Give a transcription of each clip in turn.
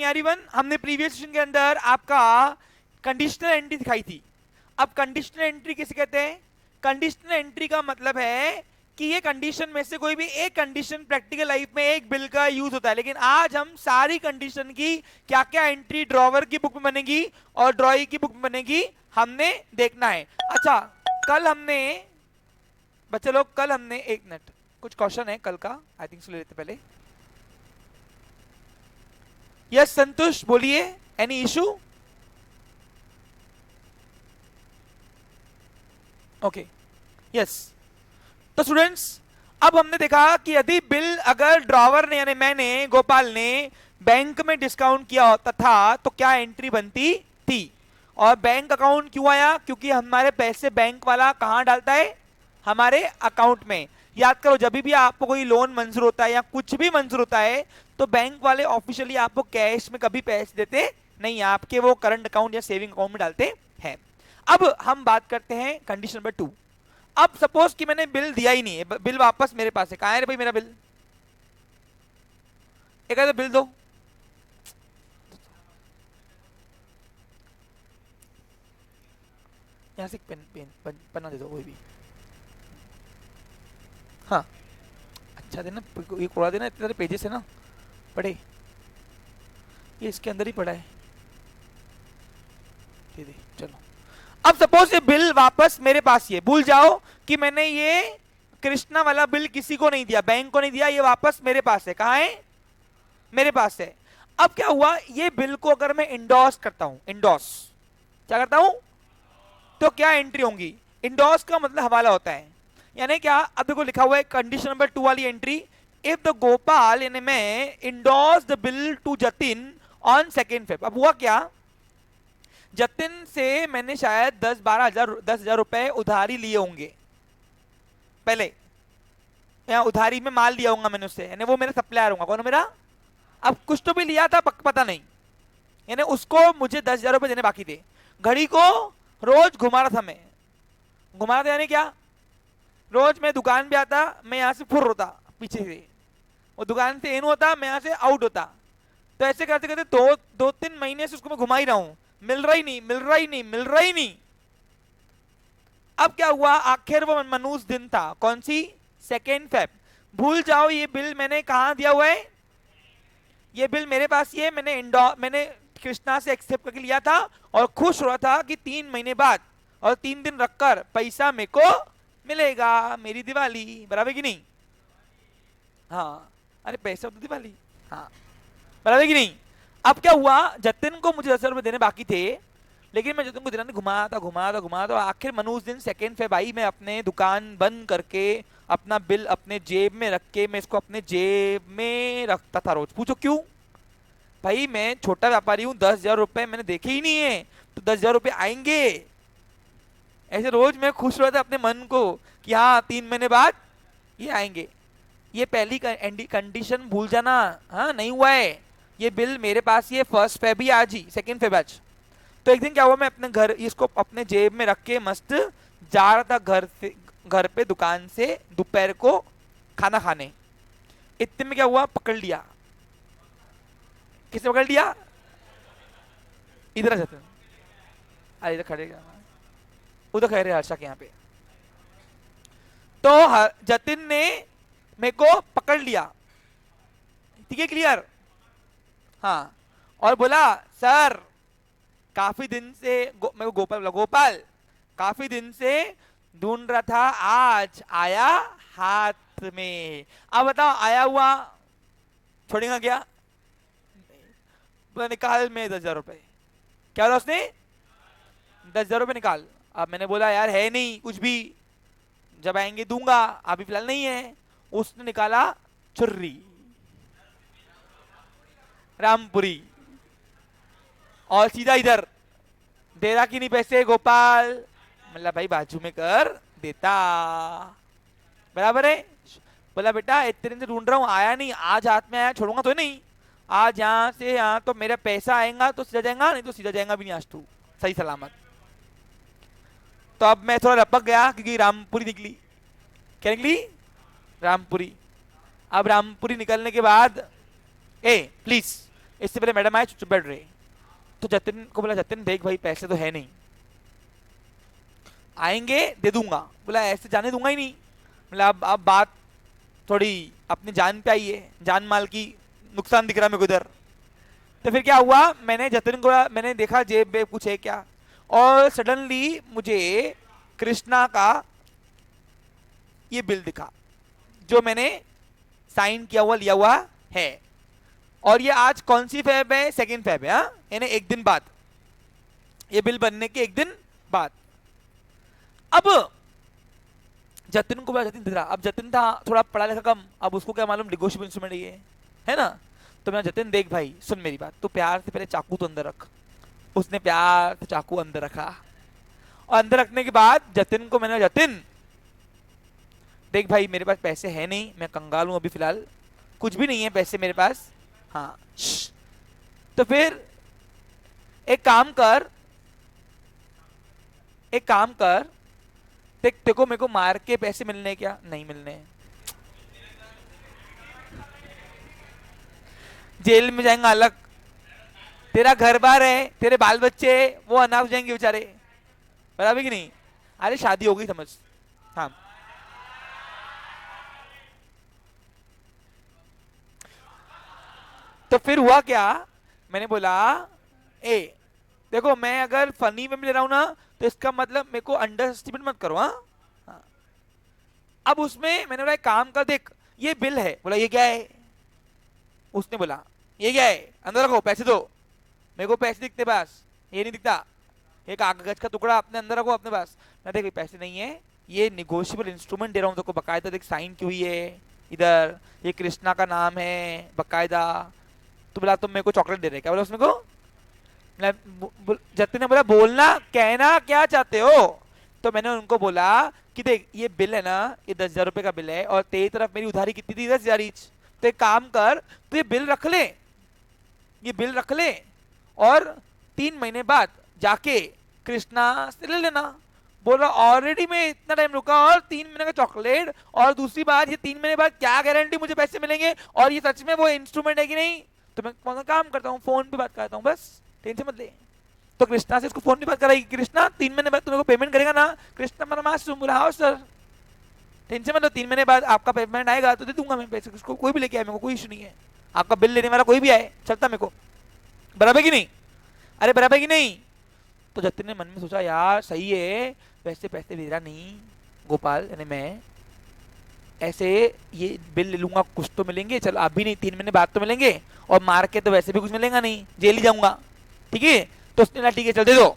Everyone? हमने previous session के अंदर आपका कंडीशनल एंट्री दिखाई थी। अब कंडीशनल एंट्री किसे कहते हैं? कंडीशनल एंट्री का मतलब है कि ये कंडीशन में से कोई भी एक कंडीशन प्रैक्टिकल लाइफ में एक बिल का यूज होता है, लेकिन आज हम सारी कंडीशन की क्या क्या एंट्री ड्रॉवर की बुक में बनेगी और ड्रॉई की बुक में बनेगी हमने देखना है। अच्छा, कल हमने बच्चे लोग, कल हमने, एक मिनट, कुछ क्वेश्चन है कल का, आई थिंक ले लेते पहले। यस संतोष बोलिए, एनी इशू? Okay, yes. तो स्टूडेंट्स, अब हमने देखा कि यदि बिल अगर ड्रॉवर ने यानी मैंने, गोपाल ने बैंक में डिस्काउंट किया होता था तो क्या एंट्री बनती थी। और बैंक अकाउंट क्यों आया? क्योंकि हमारे पैसे बैंक वाला कहां डालता है? हमारे अकाउंट में। याद करो, जब भी आपको कोई लोन मंजूर होता है या कुछ भी मंजूर होता है तो बैंक वाले ऑफिशियली आपको कैश में कभी पैसे देते नहीं, आपके वो करंट अकाउंट या सेविंग अकाउंट में डालते हैं। अब हम बात करते हैं कंडीशन नंबर 2। अब सपोज कि मैंने बिल दिया ही नहीं है, बिल वापस मेरे पास है। कहां है रे भाई मेरा बिल? एक तो बिल दो। यहां से पेन पन्ना दे दो कोई भी। हाँ, अच्छा देना, ये कोड़ा देना, इतने सारे पेजेस है ना, पढ़े, ये इसके अंदर ही पड़ा है, दे दे। चलो, अब सपोज ये बिल वापस मेरे पास, ये भूल जाओ कि मैंने ये कृष्णा वाला बिल किसी को नहीं दिया, बैंक को नहीं दिया, ये वापस मेरे पास है। कहां है? मेरे पास है। अब क्या हुआ, ये बिल को अगर मैं इंडोर्स करता हूं, इंडोर्स क्या करता हूं, तो क्या एंट्री होंगी? इंडोर्स का मतलब हवाला होता है, यानी क्या, अब देखो लिखा हुआ है कंडीशन नंबर 2 वाली एंट्री, इफ द गोपाल यानी मैं endorse the bill to Jatin on 2 Feb। अब हुआ क्या, जतिन से मैंने शायद 10-12 हजार रुपए उधारी लिए होंगे पहले, या उधारी में माल लिया होगा मैंने उससे, यानी वो मेरा सप्लायर होगा। कौन है मेरा? अब कुछ तो भी लिया था, पता नहीं, यानी उसको मुझे 10,000 रुपए देने बाकी थे। घड़ी को रोज घुमा रहा था मैं, घुमा रहा था यानी क्या, रोज मैं दुकान पे आता, मैं यहां से फुर होता पीछे से, वो दुकान से इन होता, मैं यहां से आउट होता। तो ऐसे करते करते 2-3 महीने से उसको मैं घुमा ही रहा हूं, मिल रहा ही नहीं, मिल रहा ही नहीं, मिल रहा ही नहीं। अब क्या हुआ, आखिर वो मनूस दिन था, कौन सी? 2 Feb। भूल जाओ, ये बिल मैंने कहां दिया हुआ है, ये बिल मेरे पास, ये मैंने कृष्णा से एक्सेप्ट करके लिया था और खुश हो रहा था कि 3 महीने बाद और 3 दिन रखकर पैसा मेरे को मिलेगा, मेरी दिवाली, बराबर की नहीं? हाँ, अरे पैसा तो दिवाली, हाँ, बराबर की नहीं? अब क्या हुआ, जतिन को मुझे 10,000 रुपए देने बाकी थे, लेकिन मैं जतिन को देना नहीं, घुमाता, आखिर मनूस दिन 2 Feb आई, मैं अपने दुकान बंद करके अपना बिल अपने जेब में रख के, मैं इसको अपने जेब में रखता था रोज। पूछो क्यों? भाई मैं छोटा व्यापारी हूं, 10,000 रुपए मैंने देखे ही नहीं है, तो 10,000 रुपए आएंगे, ऐसे रोज मैं खुश रहता अपने मन को कि हाँ 3 महीने बाद ये आएंगे। ये पहली कंडीशन भूल जाना, हाँ नहीं हुआ है, ये बिल मेरे पास, ये 1 Feb ही आज ही, 2 Feb आज। तो एक दिन क्या हुआ, मैं अपने घर इसको अपने जेब में रख के मस्त जा रहा था घर पे दुकान से दोपहर को खाना खाने। इतने में क्या हुआ, पकड़ लिया। किसने पकड़ लिया? इधर आ जाते, अरे इधर खड़े, उधर खड़े हर्षा के यहाँ पे। तो जतिन ने मेरे को पकड़ लिया, ठीक है, क्लियर? हाँ, और बोला सर काफी दिन से मेरे को गोपाल काफी दिन से ढूंढ रहा था, आज आया हाथ में। अब बताओ, आया हुआ छोड़ेगा क्या? निकाल में 10,000 रुपए। क्या बोला उसने? 10,000 रुपए निकाल। अब मैंने बोला यार है नहीं कुछ भी, जब आएंगे दूंगा, अभी फिलहाल नहीं है। उसने निकाला छुर्री, रामपुरी, और सीधा इधर, दे रहा कि नहीं पैसे गोपाल? मतलब भाई बाजू में कर देता, बराबर है। बोला बेटा इतने दिन से ढूंढ रहा हूं, आया नहीं, आज हाथ में आया, छोड़ूंगा तो नहीं, आज यहाँ से यहाँ तो मेरा पैसा आएगा तो सीधा जाएगा, नहीं तो सीधा जाएगा भी नहीं आज तू सही सलामत। तो अब मैं थोड़ा लपक गया क्योंकि रामपुरी निकली। क्या निकली? रामपुरी। अब रामपुरी निकलने के बाद, ए प्लीज इससे पहले मैडम आए, चुप बैठ रहे। तो जतिन को बोला, जतिन देख भाई पैसे तो है नहीं, आएंगे दे दूंगा। बोला ऐसे जाने दूंगा ही नहीं। बोला अब बात थोड़ी अपनी जान पे आई है, जान माल की नुकसान दिख रहा मेरे को इधर। तो फिर क्या हुआ, मैंने जतिन को, मैंने देखा जेब में कुछ है क्या, और सडनली मुझे कृष्णा का ये बिल दिखा जो मैंने साइन किया हुआ लिया हुआ है। और ये आज कौन सी फेब है, 2 फेब है, हाँ, यानी एक दिन बाद, ये बिल बनने के एक दिन बाद। अब जतिन को बोला, जतिन दिख रहा, अब जतिन था थोड़ा पढ़ा लिखा कम, अब उसको क्या मालूम नेगोशिएबल इंस्ट्रूमेंट ये है ना। तो मैं, जतिन देख भाई सुन मेरी बात, तो प्यार से पहले चाकू तो अंदर रख। उसने प्यार से चाकू अंदर रखा, और अंदर रखने के बाद जतिन को मैंने, जतिन देख भाई मेरे पास पैसे है नहीं, मैं कंगाल हूं अभी फिलहाल, कुछ भी नहीं है पैसे मेरे पास, हाँ। तो फिर एक काम कर, एक काम कर, देख देखो मेरे को मार के पैसे मिलने, क्या नहीं मिलने, जेल में जाएंगे अलग, तेरा घर बार है, तेरे बाल बच्चे वो अनाथ हो जाएंगे बेचारे, बराबर कि नहीं। अरे शादी हो गई समझ, हाँ। तो फिर हुआ क्या, मैंने बोला ए देखो मैं अगर फनी में ले रहा हूं ना, तो इसका मतलब मेरे को अंडर एस्टिमेट मत करो, हाँ। हाँ। अब उसमें मैंने बोला एक काम कर, देख ये बिल है। बोला ये क्या है, उसने बोला ये क्या है, अंदर रखो पैसे दो। मेरे को पैसे दिखते पास, ये नहीं दिखता, एक कागज का टुकड़ा अपने अंदर रखो अपने पास। मैं देख पैसे नहीं है, ये निगोशिएबल इंस्ट्रूमेंट दे रहा हूँ, तो बकायदा देख साइन की हुई है इधर, ये कृष्णा का नाम है बकायदा। तो बोला तुम मेरे को चॉकलेट दे रहे, क्या बोला उसने को। जतिन ने बोला बोलना कहना क्या चाहते हो। तो मैंने उनको बोला कि देख ये बिल है ना, ये 10,000 रुपए का बिल है, और तेरी तरफ मेरी उधारी कितनी थी, 10,000 ईच। तो एक काम कर, तो ये बिल रख ले, ये बिल रख ले, और 3 महीने बाद जाके कृष्णा से ले लेना। बोल रहा ऑलरेडी मैं इतना टाइम रुका, और 3 महीने का चॉकलेट, और दूसरी बात ये 3 महीने बाद क्या गारंटी मुझे पैसे मिलेंगे, और ये सच में वो इंस्ट्रूमेंट है कि नहीं। तो मैं कौन सा काम करता हूँ, फोन पे बात करता हूँ बस, टेंशन मत ले। तो कृष्णा से इसको फोन पे बात कराई, कृष्णा 3 महीने बाद तुम्हें को पेमेंट करेगा ना। कृष्णा मेरा मास्टर, बोला हाँ सर, टेंशन मत लो, 3 महीने बाद आपका पेमेंट आएगा तो दे दूंगा मैं पैसे, उसको कोई भी लेके आए, मेरे को कोई इशू नहीं है, आपका बिल लेने वाला कोई भी आए चलता मेरे को, बराबर की नहीं। अरे बराबर की नहीं। तो जतिन ने मन में सोचा यार सही है, वैसे पैसे भेज रहा नहीं गोपाल, यानी मैं ऐसे ये बिल ले लूंगा, कुछ तो मिलेंगे, चलो अभी नहीं 3 महीने बाद तो मिलेंगे, और मार के तो वैसे भी कुछ मिलेगा नहीं, जेल ही जाऊंगा, ठीक है। तो उसने कहा ठीक है चल दे दो।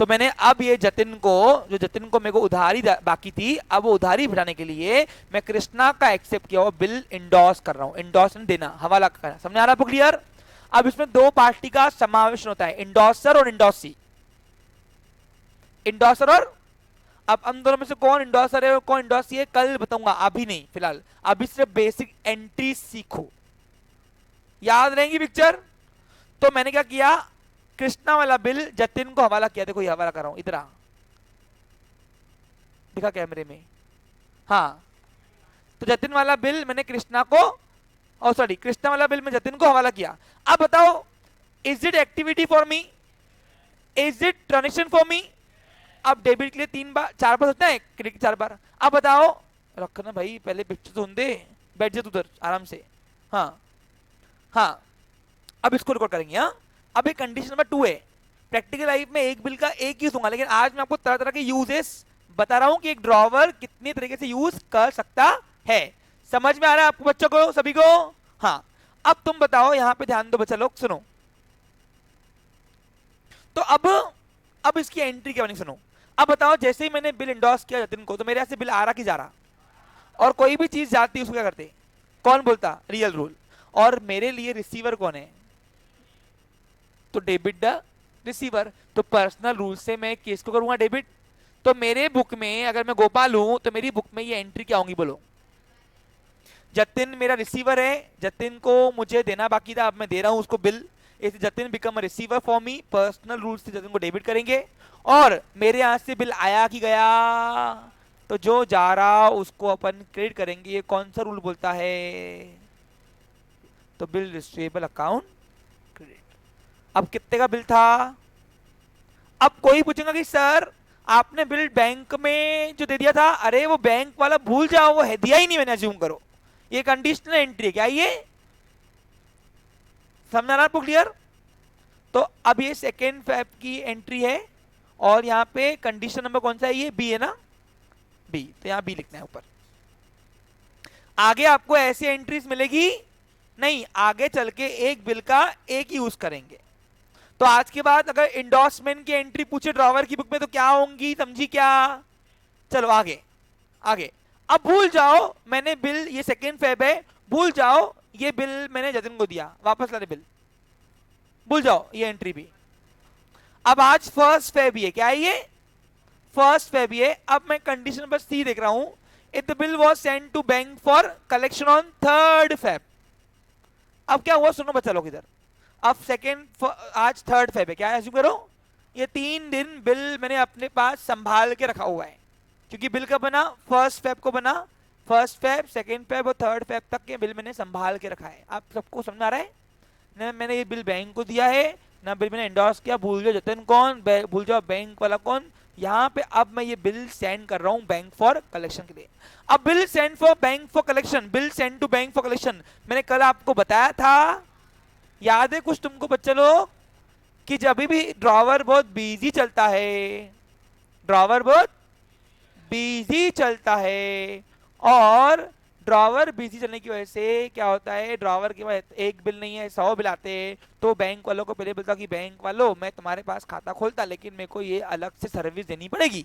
तो मैंने अब ये जतिन को, जो जतिन को मेरे को उधारी बाकी थी, अब वो उधारी बढ़ाने के लिए मैं कृष्णा का एक्सेप्ट किया हुआ बिल इंडोर्स कर रहा हूं। इंडोर्स देना, हवाला करना, समझ आ रहा आपको क्लियर। अब इसमें 2 पार्टी का समावेश होता है, इंडोर्सर और इंडोर्सी। इंडोर्सर और, अब हम दोनों में से कौन इंडोर्सर है और कौन इंडोर्सी है कल बताऊंगा, अभी नहीं, फिलहाल अभी सिर्फ बेसिक एंट्री सीखो, याद रहेंगी पिक्चर। तो मैंने क्या किया, कृष्णा वाला बिल जतिन को हवाला किया, देखो ये हवाला कर रहा हूं, इधर आ, दिखा कैमरे में, हाँ। तो जतिन वाला बिल मैंने कृष्णा को, और सॉरी कृष्णा वाला बिल मैं जतिन को हवाला किया। अब बताओ is it activity for me, is it transaction for me. अब डेबिट के लिए 3 बार 4 बार होता है, क्रेडिट 4 बार। अब बताओ, रखना भाई पहले पिक्चर तो दे, बैठ जा उधर आराम से, हाँ हाँ। अब इसको रिकॉर्ड करेंगे, हाँ। अब एक कंडीशन नंबर 2 है, प्रैक्टिकल लाइफ में एक बिल का एक यूज होगा, लेकिन आज मैं आपको तरह तरह के यूजेस बता रहा हूं कि एक ड्रॉवर कितनी तरीके से यूज कर सकता है। समझ में आ रहा है आपको बच्चों को, सभी को, हाँ। अब तुम बताओ, यहां पे ध्यान दो बच्चा लोग, सुनो। तो अब इसकी एंट्री क्या बनी, सुनो। अब बताओ जैसे ही मैंने बिल इंडोर्स किया जतिन को, तो मेरे यहां से बिल आ रहा कि जा रहा, और कोई भी चीज जाती है उसको क्या करते, कौन बोलता, रियल रूल। और मेरे लिए रिसीवर कौन है, तो डेबिट द रिसीवर। तो पर्सनल रूल से मैं केस को करूंगा डेबिट। तो मेरे बुक में अगर मैं गोपाल हूं, तो मेरी बुक में ये एंट्री क्या होंगी बोलो, जतिन मेरा रिसीवर है, जतिन को मुझे देना बाकी था, अब मैं दे रहा हूं उसको बिल, इस Jatin become a receiver for me, personal rule से जतिन को डेबिट करेंगे। और मेरे यहां से बिल आया कि गया, तो जो जा रहा उसको अपन क्रेडिट करेंगे। ये कौन सा रूल बोलता है, तो बिल रिसीवेबल अकाउंट अब कितने का बिल था? अब कोई पूछेगा कि सर आपने बिल बैंक में जो दे दिया था, अरे वो बैंक वाला भूल जाओ, वो है दिया ही नहीं मैंने, अज्यूम करो। ये कंडीशनल एंट्री है क्या? ये समझ रहा आपको? क्लियर? तो अब ये सेकेंड फेब की एंट्री है और यहाँ पे कंडीशन नंबर कौन सा है? ये बी है ना, बी। तो यहाँ बी लिखना है ऊपर। आगे आपको ऐसी एंट्रीज मिलेगी नहीं, आगे चल के एक बिल का एक यूज करेंगे। तो आज के बाद अगर इंडोर्समेंट की एंट्री पूछे ड्रॉवर की बुक में तो क्या होंगी, समझी क्या? चलो आगे आगे। अब भूल जाओ मैंने बिल, ये सेकेंड फेब है, भूल जाओ ये बिल मैंने जतिन को दिया, वापस ला दे बिल, भूल जाओ ये एंट्री भी। अब आज फर्स्ट फेब है, क्या है ये? फर्स्ट फेब है। अब मैं कंडीशन नंबर सी देख रहा हूं, if the bill was sent to bank for collection on third Feb. अब क्या हुआ सुनो बच्चा लोग इधर, अब सेकेंड, आज थर्ड फेब है, क्या है करो, ये 3 दिन बिल मैंने अपने पास संभाल के रखा हुआ है, क्योंकि बिल कब बना? फर्स्ट फेब को बना। फर्स्ट फेब, सेकेंड फेब और थर्ड फेब तक के बिल मैंने संभाल के रखा है। आप सबको समझ आ रहा है ना? मैंने ये बिल बैंक को दिया है ना, बिल मैंने एंडोर्स किया, भूल जाओ जतन कौन, भूल जाओ बैंक वाला कौन। यहाँ पे अब मैं ये बिल सेंड कर रहा हूँ बैंक फॉर कलेक्शन के लिए। अब bill send for bank for collection, bill send to bank for collection, मैंने कल आपको बताया था, याद है कुछ तुमको बच्चे लोग, कि जब भी ड्रॉवर बहुत बिजी चलता है, ड्रॉवर बहुत बिजी चलता है, और ड्रॉवर बिजी चलने की वजह से क्या होता है, ड्रॉवर के पास एक बिल नहीं है 100 बिल आते हैं, तो बैंक वालों को पहले बोलता कि बैंक वालों मैं तुम्हारे पास खाता खोलता, लेकिन मेरे को ये अलग से सर्विस देनी पड़ेगी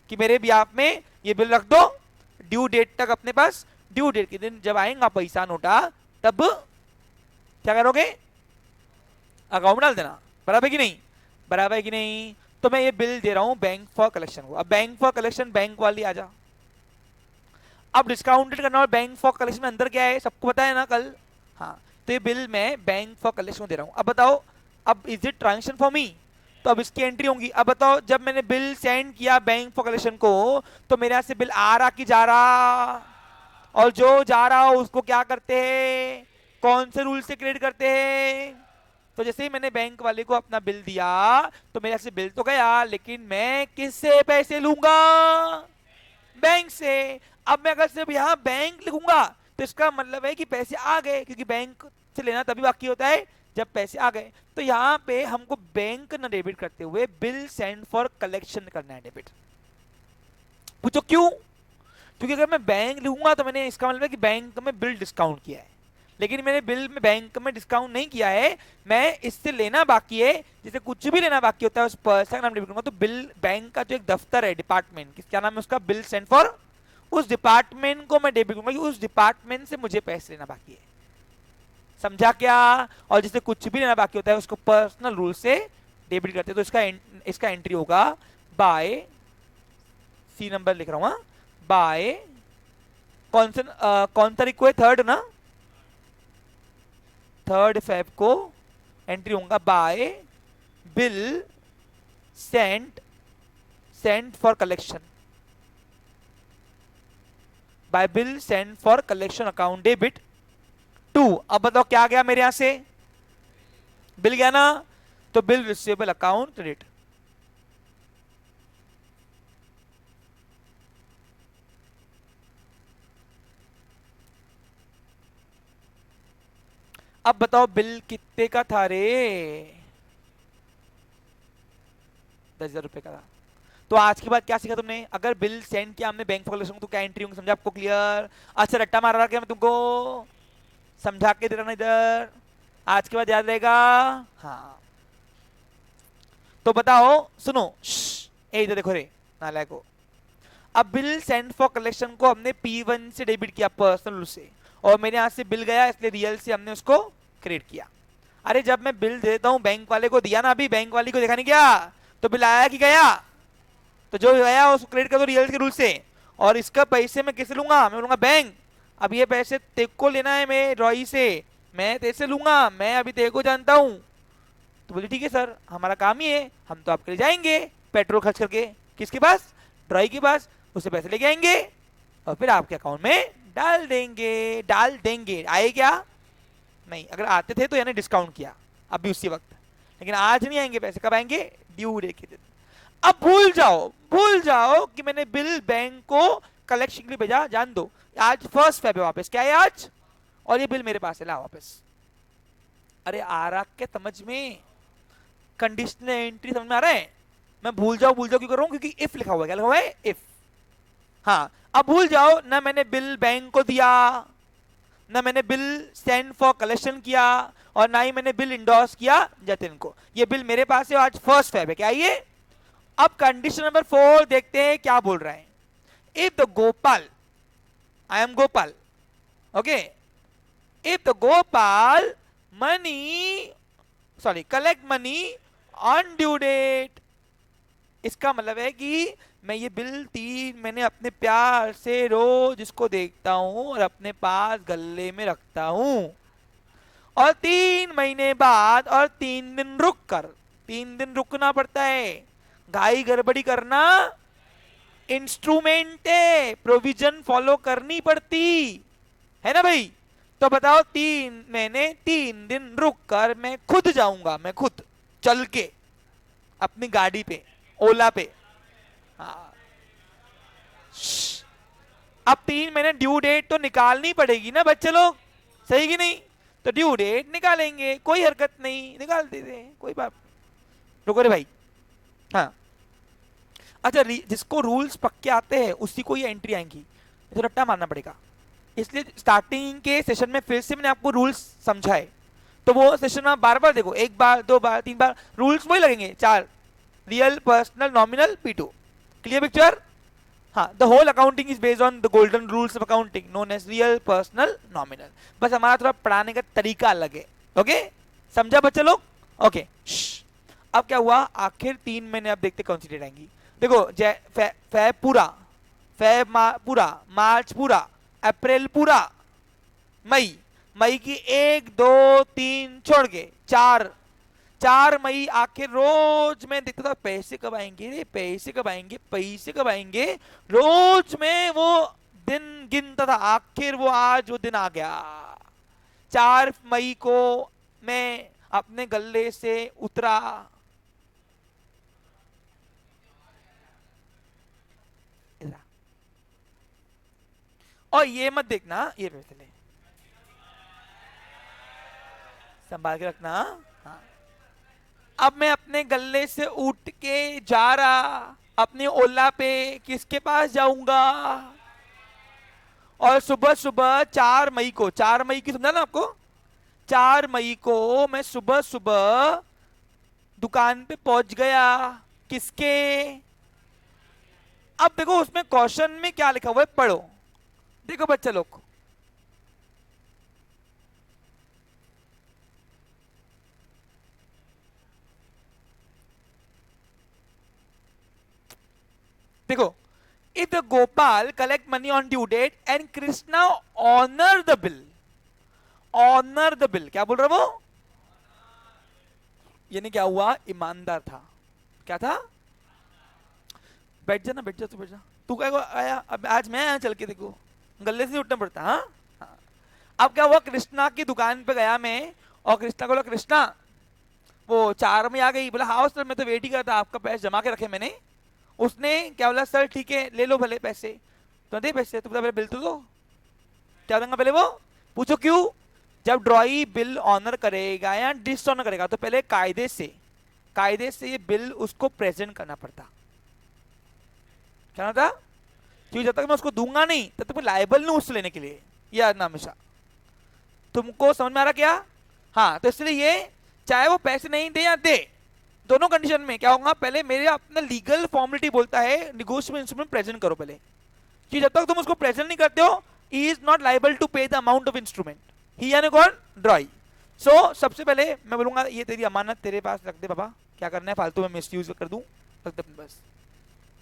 कि मेरे भी आप में ये बिल रख दो ड्यू डेट तक अपने पास, ड्यू डेट के दिन जब आएगा पैसा नोटा तब क्या करोगे? अकाउंट डाल देना। बराबर कि नहीं? बराबर कि नहीं? तो मैं ये बिल दे रहा हूं बैंक फॉर कलेक्शन को। अब बैंक फॉर कलेक्शन, बैंक वाली आ जा। अब डिस्काउंटेड करना और बैंक फॉर कलेक्शन में अंदर क्या है सबको पता है ना कल? हाँ, तो ये बिल मैं बैंक फॉर कलेक्शन दे रहा हूं। अब बताओ, अब is it transaction for me? तो अब इसकी एंट्री होंगी। अब बताओ, जब मैंने बिल सेंड किया बैंक फॉर कलेक्शन को, तो मेरे यहां से बिल आ रहा कि जा रहा? और जो जा रहा हो उसको क्या करते हैं, कौन से रूल से क्रेडिट करते हैं? तो जैसे ही मैंने बैंक वाले को अपना बिल दिया, तो मेरे से बिल तो गया, लेकिन मैं किससे पैसे लूंगा? बैंक से। अब मैं अगर सिर्फ यहां बैंक लिखूंगा तो इसका मतलब है कि पैसे आ गए, क्योंकि बैंक से लेना तभी बाकी होता है जब पैसे आ गए। तो यहां पे हमको बैंक ना डेबिट करते हुए बिल सेंड फॉर कलेक्शन करना है डेबिट। पूछो क्यों? क्योंकि अगर मैं बैंक लिखूंगा तो मैंने, इसका मतलब है कि बैंक में बिल डिस्काउंट किया है, लेकिन मैंने बिल में बैंक में डिस्काउंट नहीं किया है, मैं इससे लेना बाकी है, जैसे कुछ भी लेना बाकी होता है उस पर्सन का नाम डेबिट करूंगा। तो बिल, बैंक का जो एक दफ्तर है, डिपार्टमेंट, क्या नाम है उसका? बिल सेंड फॉर, उस डिपार्टमेंट को मैं डेबिट करूंगा, उस डिपार्टमेंट से मुझे पैसे लेना बाकी है। समझा क्या? और जिसे कुछ भी लेना बाकी होता है उसको पर्सनल रूल से डेबिट करते हैं। तो इसका एंट्री होगा बाय, सी नंबर लिख रहा हूं, बाय कौन सा रिको है? थर्ड ना, थर्ड फेब को एंट्री होगा by bill sent for collection, by bill send for collection account debit to. अब बताओ क्या गया मेरे यहां से? बिल गया ना, तो बिल रिसीवेबल अकाउंट क्रेडिट। अब बताओ बिल कितने का था रे? 10,000 रुपए का था। तो आज के बाद क्या सीखा तुमने? अगर बिल सेंड किया हमने बैंक फॉर कलेक्शन तो क्या एंट्री होंगी, समझा आपको? क्लियर? अच्छा, रट्टा मार रहा क्या मैं तुमको? समझा के दे रहा ना इधर, आज के बाद याद रहेगा। हाँ, तो बताओ, सुनो, इधर देखो रे नालायक को। अब बिल सेंड फॉर कलेक्शन को हमने P1 से डेबिट किया, पर्सनल से, और मेरे यहां से बिल गया इसलिए रियल से हमने उसको क्रेडिट किया। अरे जब मैं बिल देता हूं बैंक वाले को, दिया ना अभी, बैंक वाले को देखा नहीं क्या? तो बिल आया कि गया? तो जो गया उसको क्रेडिट कर दो रियल के रूल से। और इसका पैसे मैं किससे लूंगा? मैं बोलूंगा बैंक। अब ये पैसे तेरे को लेना है मैं रॉई से, मैं तेरे से लूंगा, मैं अभी तेरे को जानता हूं। तो बोले ठीक है सर, हमारा काम ही है, हम तो आपके लिए जाएंगे पेट्रोल खर्च करके, किसके पास? ड्राई के पास, उससे पैसे लेके आएंगे और फिर आपके अकाउंट में डाल देंगे। आए क्या? नहीं, अगर आते थे तो यानी डिस्काउंट किया, अभी उसी वक्त, लेकिन आज नहीं आएंगे पैसे, कब आएंगे? ड्यू डेट के दिन। अब भूल जाओ कि मैंने बिल बैंक को कलेक्शन के लिए भेजा, जान दो आज 1 फेब है, वापस क्या है आज, और ये बिल मेरे पास है, ला वापस। अरे आ रहा क्या समझ में? कंडीशनल एंट्री समझ में आ रहा है? मैं भूल जाओ क्यों कर रहा हूं? क्योंकि इफ लिखा हुआ है, क्या लिखा हुआ है? इफ। हाँ, अब भूल जाओ ना मैंने बिल बैंक को दिया, ना मैंने बिल सेंड फॉर कलेक्शन किया, और ना ही मैंने बिल इंडोर्स किया जतिन को। ये बिल मेरे पास है, आज 1 फेब है, क्या ये? अब कंडीशन नंबर 4 देखते हैं क्या बोल रहा है। If the Gopal, I am Gopal, okay, if the Gopal collect money on due date, इसका मतलब है कि मैं ये बिल 3 महीने अपने प्यार से रोज इसको देखता हूं और अपने पास गले में रखता हूं, और 3 महीने बाद और 3 दिन रुक कर, 3 दिन रुकना पड़ता है, घाई गड़बड़ी करना इंस्ट्रूमेंट है, प्रोविजन फॉलो करनी पड़ती है ना भाई। तो बताओ 3 महीने 3 दिन रुक कर मैं खुद जाऊंगा, मैं खुद चल के अपनी गाड़ी पे, ओला पे। हाँ, अब 3 महीने ड्यू डेट तो निकालनी पड़ेगी ना बच्चे लोग, सही कि नहीं? तो ड्यू डेट निकालेंगे, कोई हरकत नहीं, निकाल देते, कोई बात। रुको रे भाई, हाँ अच्छा, जिसको रूल्स पक्के आते हैं उसी को ये एंट्री आएंगी, तो रट्टा मारना पड़ेगा। इसलिए स्टार्टिंग के सेशन में फिर से मैंने आपको रूल्स समझाए, तो वो सेशन में बार बार देखो, 1 बार 2 बार 3 बार, रूल्स वही लगेंगे 4, real personal nominal P2, clear picture? हाँ, the whole accounting is based on the golden rules of accounting known as real personal nominal. बस हमारा थोड़ा पढ़ाने का तरीका अलग है, ओके, समझा बच्चे लोग? ओके। अब क्या हुआ, आखिर 3 महीने अब देखते कौन सी डेट आएंगी। देखो, फेब पूरा, पूरा, मार्च पूरा, अप्रैल पूरा, मई की 1 2 3 छोड़ के 4 मई आखिर रोज मैं देखता था पैसे कब आएंगे रे, पैसे कब आएंगे, पैसे कब आएंगे, रोज मैं वो दिन गिनता था, आखिर वो आज वो दिन आ गया। 4 मई को मैं अपने गले से उतरा, और ये मत देखना, ये पैसे ले, संभाल के रखना। हाँ, अब मैं अपने गले से उठ के जा रहा अपनी ओला पे, किसके पास जाऊंगा? और सुबह सुबह 4 मई को, 4 मई की समझा ना आपको, 4 मई को मैं सुबह सुबह दुकान पे पहुंच गया, किसके? अब देखो उसमें क्वेश्चन में क्या लिखा हुआ है, पढ़ो, देखो बच्चे लोग, देखो, if the Gopal collect money on due date and Krishna honor the bill, क्या बोल रहा वो? यानी क्या हुआ, ईमानदार था, क्या था? बैठ जा ना, बैठ जा, तू बैठ जा, तू क्या आया, अब आज मैं आया चल के, देखो गले से उठना पड़ता। हाँ, अब क्या हुआ, कृष्णा की दुकान पे गया मैं, और कृष्णा को बोला, कृष्णा वो 4 में आ गई, बोला हाँ सर मैं तो वेट ही कर था, आपका पैसे जमा के रखे मैंने। उसने क्या बोला, सर ठीक है ले लो भले पैसे, तो दे पैसे, तो पहले बिल तो दो। क्या दूंगा पहले वो? पूछो क्यों? जब ड्रॉई बिल ऑनर करेगा या डिसऑनर करेगा तो पहले कायदे से ये बिल उसको प्रेजेंट करना पड़ता, क्या था? क्योंकि जब तक मैं उसको दूंगा नहीं तब तक मैं लायबल नहीं उससे लेने के लिए, याद ना हमेशा। तुमको समझ में आ रहा क्या? हाँ, तो इसलिए ये चाहे वो पैसे नहीं दे या दे, दोनों कंडीशन में क्या होगा, पहले मेरे अपना लीगल फॉर्मेलिटी बोलता है निगोशिएबल इंस्ट्रूमेंट प्रेजेंट करो पहले, कि जब तक तुम उसको प्रेजेंट नहीं करते हो, he is not liable to pay the amount of instrument, he यानी कौन? ड्रॉई। सो सबसे पहले मैं बोलूंगा ये तेरी अमानत तेरे पास रख दे बाबा, क्या करना है फालतू में मिसयूज कर दूं, रख दे बस,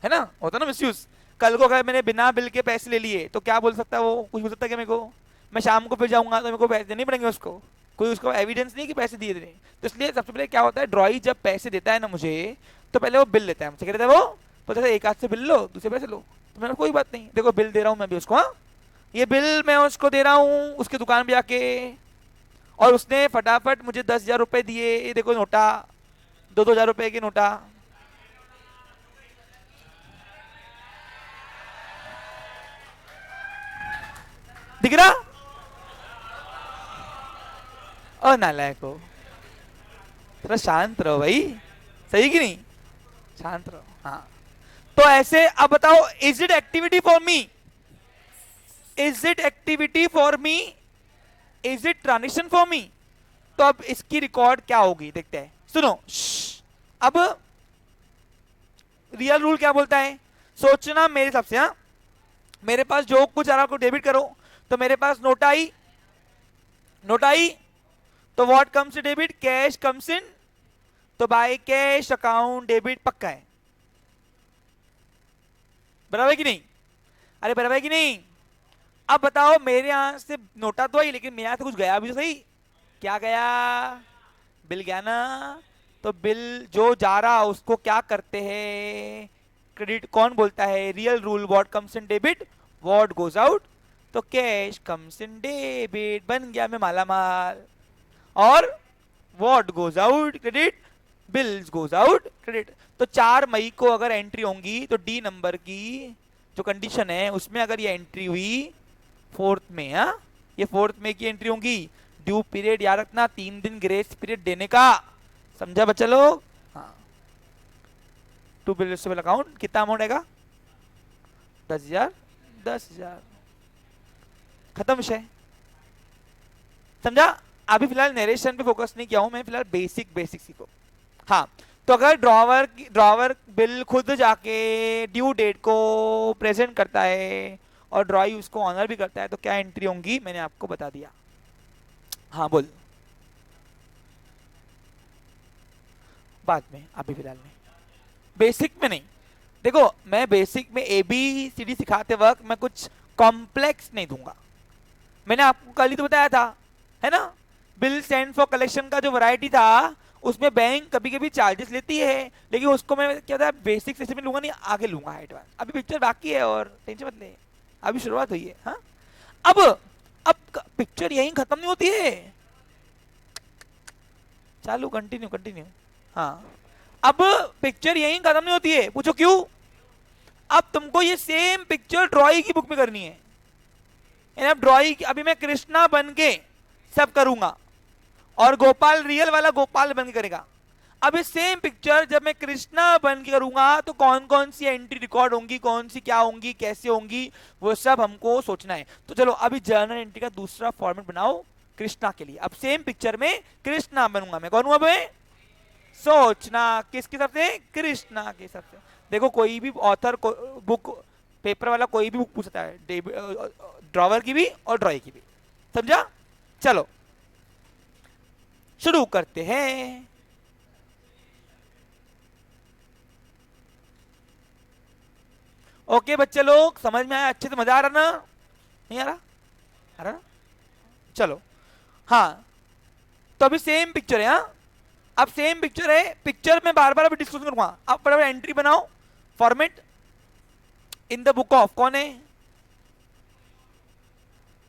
है ना, होता ना मिसयूज। कल को अगर मैंने बिना बिल के पैसे ले लिए तो क्या बोल सकता है वो, कुछ बोल सकता है क्या मेरे को? मैं शाम को फिर जाऊंगा तो मेरे को पैसे देने पड़ेंगे उसको, कोई उसको एविडेंस नहीं कि पैसे दिए थे। तो इसलिए सबसे पहले क्या होता है, ड्रॉई जब पैसे देता है ना मुझे, तो पहले वो बिल लेता है मुझसे, कहता है वो, तो जैसे एक हाथ से बिल लो दूसरे पैसे लो, तो मैंने कोई बात नहीं, देखो बिल दे रहा हूँ मैं भी उसको, हाँ ये बिल मैं उसको दे रहा हूँ उसके दुकान पे जाके, और उसने फटाफट मुझे 10,000 रुपए दिए, ये देखो नोटा, 2,000 रुपए के नोटा। दिख रहा? और नालायक हो, थोड़ा शांत रहो भाई, सही कि नहीं? शांत रहो। हाँ, तो ऐसे अब बताओ, is it activity for me? Is it activity for me? Is it transaction for me? तो अब इसकी रिकॉर्ड क्या होगी देखते हैं, सुनो। अब रियल रूल क्या बोलता है, सोचना मेरे हिसाब से। हाँ, मेरे पास जो कुछ आ रहा को डेबिट करो, तो मेरे पास नोट आई, नोट आई, तो what comes in debit? Cash comes in, तो बाय कैश अकाउंट डेबिट पक्का है। बराबर है कि नहीं? अरे बराबर है कि नहीं? अब बताओ, मेरे यहां से नोटा तो आई, लेकिन मेरे यहां से कुछ गया भी तो सही। क्या गया? बिल गया ना? तो बिल जो जा रहा उसको क्या करते हैं? क्रेडिट। कौन बोलता है? Real rule, what comes in debit what goes out, तो कैश कम्स इन डेबिट, बन गया मैं माला माल। और what goes out credit, bills goes out credit. तो 4 मई को अगर एंट्री होंगी तो डी नंबर की जो कंडीशन है उसमें अगर ये एंट्री हुई 4th में, हाँ, ये 4th में की एंट्री होंगी। ड्यू पीरियड याद रखना, 3 दिन ग्रेस पीरियड देने का, समझा बच्चा लोग? हाँ, टू बिल रिसीवेबल अकाउंट कितना अमाउंट आएगा? 10,000, 10,000, खत्म विषय, समझा? अभी फिलहाल नरेशन पे फोकस नहीं किया हूं मैं, फिलहाल बेसिक बेसिक सीखो। हाँ, तो अगर ड्रॉवर बिल खुद जाके ड्यू डेट को प्रेजेंट करता है और ड्रॉई उसको ऑनर भी करता है, तो क्या एंट्री होंगी मैंने आपको बता दिया। हाँ बोल। बाद में, अभी फिलहाल नहीं, बेसिक में नहीं। देखो, मैं बेसिक में ABCD सिखाते वक्त मैं कुछ कॉम्प्लेक्स नहीं दूंगा। मैंने आपको कल ही तो बताया था, है ना? बिल सेंड फॉर कलेक्शन का जो वैरायटी था, उसमें बैंक कभी कभी चार्जेस लेती है, लेकिन उसको मैं क्या था, बेसिक सेशन में लूंगा नहीं, आगे लूंगा एडवांस। अभी पिक्चर बाकी है और टेंशन मत ले, अभी शुरुआत हुई है। हाँ, अब पिक्चर यहीं खत्म नहीं होती है, चालू, कंटिन्यू कंटिन्यू। हाँ, अब पिक्चर यहीं खत्म नहीं होती है, पूछो क्यों? अब तुमको ये सेम पिक्चर ड्रॉई की बुक में करनी है। अब ड्रॉई, अभी मैं कृष्णा बन के सब करूंगा और गोपाल रियल वाला गोपाल बन के करेगा। अब ये सेम पिक्चर जब मैं कृष्णा बन के करूंगा तो कौन कौन सी एंट्री रिकॉर्ड होंगी, कौन सी क्या होंगी, कैसे होंगी, वो सब हमको सोचना है। तो चलो अभी जर्नल एंट्री का दूसरा फॉर्मेट बनाओ कृष्णा के लिए। अब सेम पिक्चर में कृष्णा बनूंगा मैं, कौन हूं अब मैं? सोचना किसके हिसाब से? कृष्णा के हिसाब से। देखो, कोई भी ऑथर को बुक, पेपर वाला कोई भी बुक पूछता है, ड्रॉवर की भी और ड्रॉई की भी, समझा? चलो शुरू करते हैं। ओके बच्चे लोग, समझ में आया? अच्छे से मजा आ रहा ना? नहीं आ रहा? आ रहा ना? चलो, हाँ, तो अभी सेम पिक्चर है। हाँ, अब सेम पिक्चर है, पिक्चर में बार बार अभी डिस्कशन करूंगा। अब फटाफट एंट्री बनाओ, format in the book of, कौन है?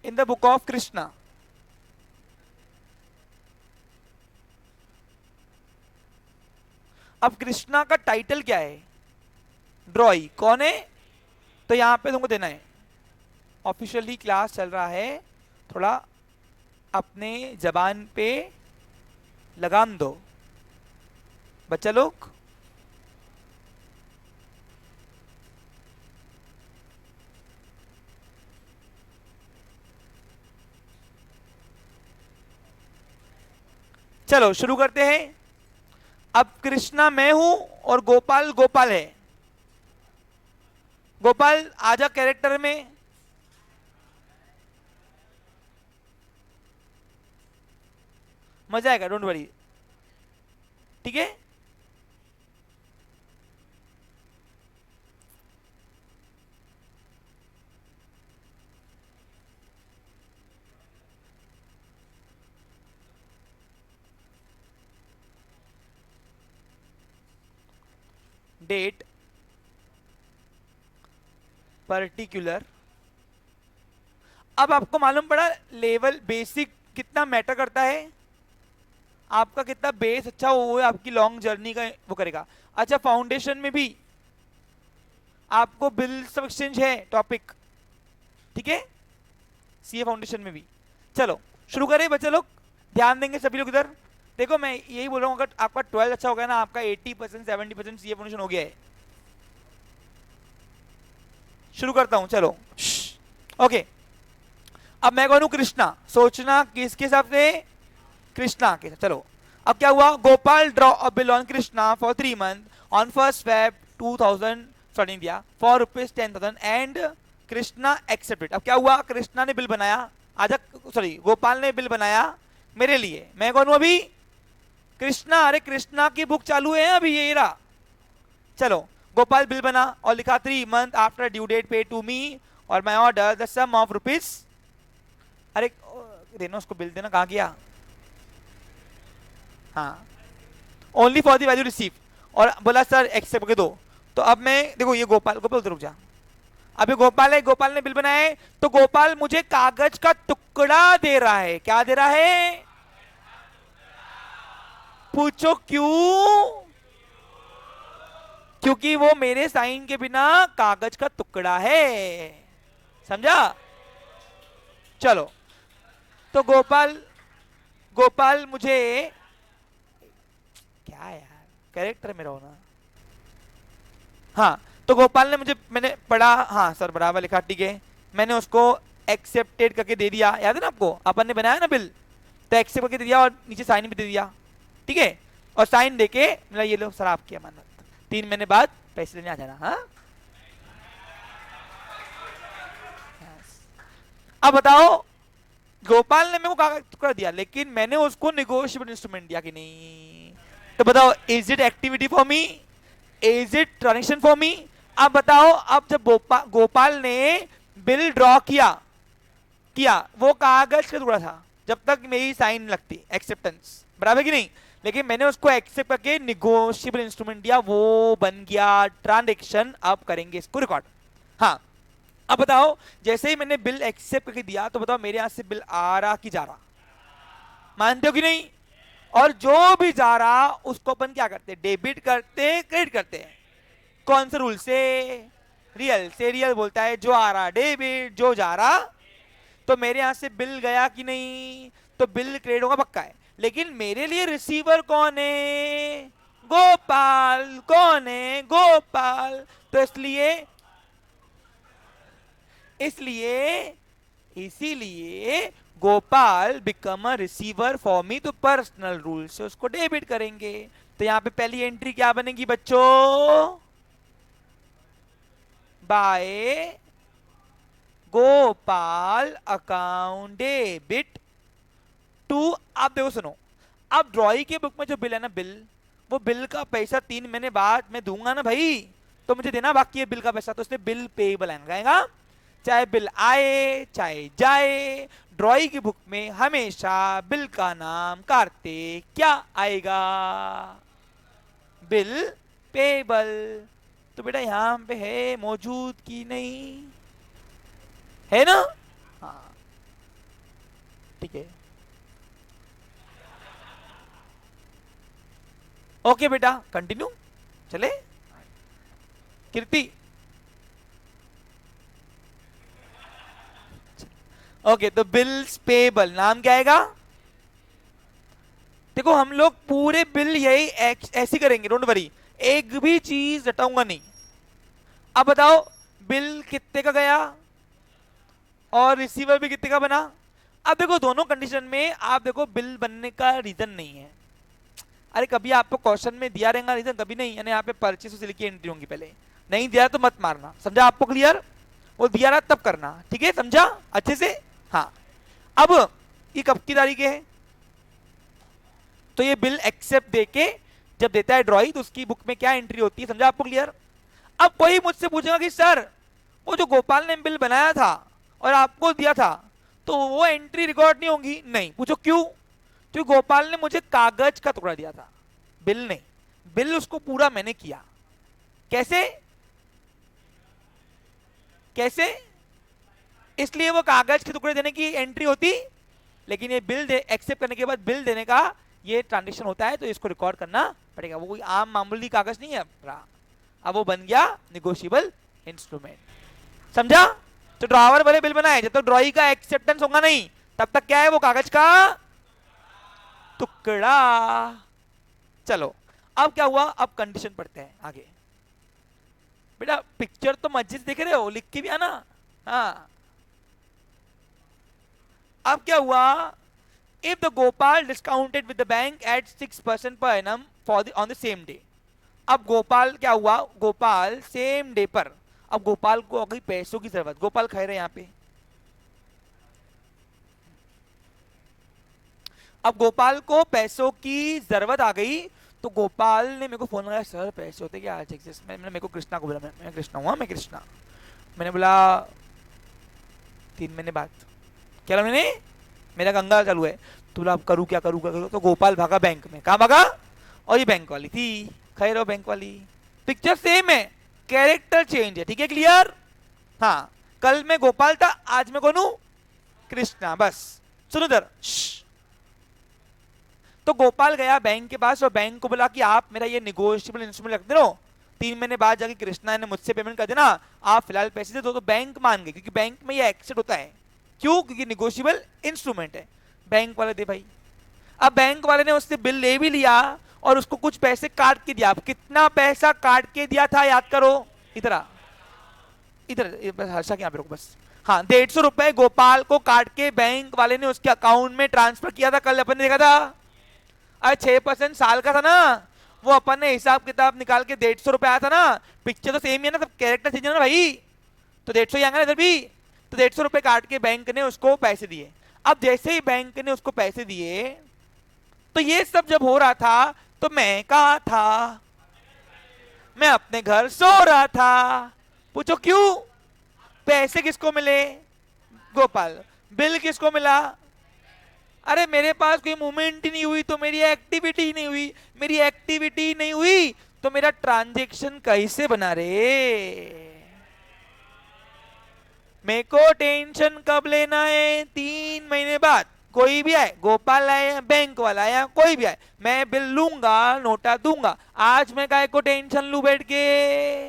In the book of Krishna. अब कृष्णा का टाइटल क्या है? ड्रॉई। कौन है? तो यहां पे तुमको देना है, ऑफिशियली क्लास चल रहा है, थोड़ा अपने जबान पे लगाम दो बच्चा लोग। चलो शुरू करते हैं। अब कृष्णा मैं हूं और गोपाल गोपाल है। गोपाल आजा कैरेक्टर में। मजा आएगा, डोंट वरी, ठीक है? Date particular. अब आपको मालूम पड़ा लेवल बेसिक कितना मैटर करता है, आपका कितना बेस अच्छा हो, वो आपकी लॉन्ग जर्नी का वो करेगा। अच्छा, फाउंडेशन में भी आपको बिल्स ऑफ एक्सचेंज है टॉपिक, ठीक है, सीए फाउंडेशन में भी। चलो शुरू करें बच्चे लोग, ध्यान देंगे सभी लोग इधर। देखो मैं यही बोल रहा हूँ, अगर आपका 12 अच्छा हो गया ना, आपका 80% 70% सीए फाउंडेशन हो गया है। शुरू करता हूं, चलो। ओके, अब मैं कौन हूं? कृष्णा। सोचना किसके हिसाब से? कृष्णा के। चलो, अब क्या हुआ? Gopal draw a bill on Krishna for 3 month on 1st Feb 2000 दिया फॉर ₹10,000 एंड कृष्णा एक्सेप्टेड। अब क्या हुआ? कृष्णा ने बिल बनाया, आजा सॉरी गोपाल ने बिल बनाया मेरे लिए। मैं कौन हूं अभी? कृष्णा। अरे कृष्णा की बुक चालू है अभी, ये रहा। चलो, गोपाल बिल बना और लिखा 3 month after due date pay to me और my order the sum of rupees. अरे देना उसको बिल, देना, कहां गया? हाँ, only for the value receive, और बोला सर एक्सेप्ट के दो। तो अब मैं देखो, ये गोपाल, गोपाल रुक जा, अभी गोपाल है, गोपाल ने बिल बनाया है, तो गोपाल मुझे कागज का टुकड़ा दे रहा है। क्या दे रहा है? पूछो क्यों? क्योंकि वो मेरे साइन के बिना कागज का टुकड़ा है, समझा? चलो, तो गोपाल, गोपाल मुझे, क्या यार कैरेक्टर में रहो ना। हाँ, तो गोपाल ने मुझे, मैंने पढ़ा, हाँ सर बराबर लिखा, ठीक है, मैंने उसको एक्सेप्टेड करके दे दिया। याद है ना आपको, अपन ने बनाया ना बिल, तो एक्सेप्ट करके दे दिया और नीचे साइन भी दे दिया, ठीक है। और साइन देके मतलब ये लो सर आपकी अमानत, 3 महीने बाद पैसे लेने आ जाना। हाँ, अब बताओ, गोपाल ने मेरे को कागज टुकड़ा दिया, लेकिन मैंने उसको निगोशिएबल इंस्ट्रूमेंट दिया कि नहीं? तो बताओ, is it activity for me? Is it transaction for me? अब बताओ, अब जब गोपाल ने बिल ड्रॉ किया किया वो कागज का टुकड़ा था, जब तक मेरी साइन लगती, एक्सेप्टेंस, बराबर कि नहीं? लेकिन मैंने उसको एक्सेप्ट करके निगोशिएबल इंस्ट्रूमेंट दिया, वो बन गया ट्रांजेक्शन। अब करेंगे इसको रिकॉर्ड। हाँ, अब बताओ, जैसे ही मैंने बिल एक्सेप्ट करके दिया, तो बताओ मेरे यहां से बिल आ रहा कि जा रहा? मानते हो कि नहीं? और जो भी जा रहा उसको अपन क्या करते? डेबिट करते, क्रेडिट करते हैं। कौन से रूल से? रियल से। रियल बोलता है जो आ रहा डेबिट, जो जा रहा। तो मेरे यहां से बिल गया कि नहीं? तो बिल क्रेडिट होगा पक्का है। लेकिन मेरे लिए रिसीवर कौन है? गोपाल। कौन है? गोपाल। तो इसलिए इसलिए इसीलिए Gopal become a receiver for me, तो पर्सनल रूल से उसको डेबिट करेंगे। तो यहां पे पहली एंट्री क्या बनेगी बच्चों? By Gopal account debit to. आप देखो सुनो, अब ड्रॉई के बुक में जो बिल है ना, बिल, वो बिल का पैसा 3 महीने बाद मैं दूंगा ना भाई, तो मुझे देना बाकी है बिल का पैसा। तो इसलिए बिल पेएबल आएगा, चाहे बिल आए चाहे जाए। ड्रॉई की बुक में हमेशा बिल का नाम काटते क्या आएगा? Bill payable. तो बेटा यहां पे है मौजूद की नहीं? है ना? हाँ, ठीक है। ओके बेटा, कंटिन्यू चले। कीर्ति, ओके, तो बिल्स पेबल नाम क्या आएगा? देखो हम लोग पूरे बिल यही ऐसे करेंगे, डोंट वरी, एक भी चीज हटाऊंगा नहीं। अब बताओ, बिल कितने का गया और रिसीवर भी कितने का बना? अब देखो दोनों कंडीशन में आप देखो बिल बनने का रीजन नहीं है। अरे कभी आपको क्वेश्चन में दिया रहेगा रीजन, कभी नहीं, यानी यहाँ पे परचेस से लिखी एंट्री होंगी, पहले नहीं दिया तो मत मारना, समझा? आपको क्लियर? वो दिया रहा तब करना, ठीक है, समझा अच्छे से? हाँ, अब ये कब की तारीख है? तो ये बिल एक्सेप्ट देके जब देता है ड्रॉई, तो उसकी बुक में क्या एंट्री होती है, समझा आपको क्लियर? अब कोई मुझसे पूछेगा कि सर वो जो गोपाल ने बिल बनाया था और आपको दिया था, तो वो एंट्री रिकॉर्ड नहीं होंगी? नहीं। पूछो क्यों? तो गोपाल ने मुझे कागज का टुकड़ा दिया था, बिल नहीं। बिल उसको पूरा मैंने किया। कैसे? कैसे? इसलिए वो कागज के टुकड़े देने की एंट्री होती लेकिन ये बिल एक्सेप्ट करने के बाद बिल देने का ये ट्रांजेक्शन होता है, तो इसको रिकॉर्ड करना पड़ेगा। वो कोई आम मामूली कागज नहीं है रहा, अब वो बन गया निगोशिएबल इंस्ट्रूमेंट। समझा? तो ड्रॉवर वाले बिल बनाए, जब तक ड्रॉई का एक्सेप्टेंस होगा नहीं तब तक क्या है, वो कागज का टुकड़ा। चलो अब क्या हुआ, अब कंडीशन पढ़ते हैं आगे। बेटा पिक्चर तो मस्जिद देख रहे हो, लिख के भी आना। हाँ, अब क्या हुआ, if the Gopal discounted with the bank at 6% per annum for the on the same day। अब गोपाल क्या हुआ, गोपाल सेम डे पर, अब गोपाल को हो गई पैसों की जरूरत, गोपाल खा रहे यहाँ पे। अब गोपाल को पैसों की जरूरत आ गई, तो गोपाल ने मेरे को फोन लगाया, सर पैसे होते क्या आज एग्जिस्ट। मैंने मेरे को कृष्णा को बोला, मैं कृष्णा हुआ, मैं कृष्णा। मैंने बोला 3 महीने बाद, क्या मैंने, मेरा गंगा चालू है, तो बोला अब करूँ क्या करूँ क्या करूँ। तो गोपाल भागा बैंक में, कहाँ भागा, और ये बैंक वाली थी, खैर हो बैंक वाली। पिक्चर सेम है, कैरेक्टर चेंज है, ठीक है, क्लियर। हाँ, कल मैं गोपाल था, आज मैं कौन हूं, कृष्णा। बस सुनो इधर। तो गोपाल गया बैंक के पास और बैंक को बोला कि आप मेरा ये निगोशिएबल इंस्ट्रूमेंट रख दे लो, 3 महीने बाद जाके कृष्णा ने मुझसे पेमेंट कर देना, आप फिलहाल पैसे दे दो। तो बैंक मान गए, क्योंकि बैंक में ये एक्सेप्ट होता है। क्यों? क्योंकि निगोशिएबल इंस्ट्रूमेंट है। बैंक वाले दे भाई। अब बैंक वाले ने उससे बिल ले भी लिया और उसको कुछ पैसे काट के दिया। अब कितना पैसा काट के दिया था याद करो, इधर इधर हर्षा के यहाँ पे रुको बस। हाँ, 150 रुपए गोपाल को काट के बैंक वाले ने उसके अकाउंट में ट्रांसफर किया था, कल अपन ने देखा था। अरे 6% साल का था ना, वो अपन ने हिसाब किताब निकाल के 150 रुपए आया था ना। पिक्चर तो सेम ही है ना, सब कैरेक्टर चेंज है ना भाई, तो 150 ही आएगा ना इधर भी। तो 150 रुपए काट के बैंक ने उसको पैसे दिए। अब जैसे ही बैंक ने उसको पैसे दिए, तो ये सब जब हो रहा था तो मैं कहा था, मैं अपने घर सो रहा था। पूछो क्यों? पैसे किसको मिले, गोपाल। बिल किसको मिला, अरे मेरे पास कोई मूवमेंट ही नहीं हुई तो मेरी एक्टिविटी ही नहीं हुई, मेरी एक्टिविटी नहीं हुई तो मेरा ट्रांजैक्शन कैसे बना रे। मेरे को टेंशन कब लेना है, 3 महीने बाद। कोई भी आए, गोपाल आए या बैंक वाला आए या कोई भी आए, मैं बिल लूंगा, नोटा दूंगा। आज मैं काय को टेंशन लू बैठ के।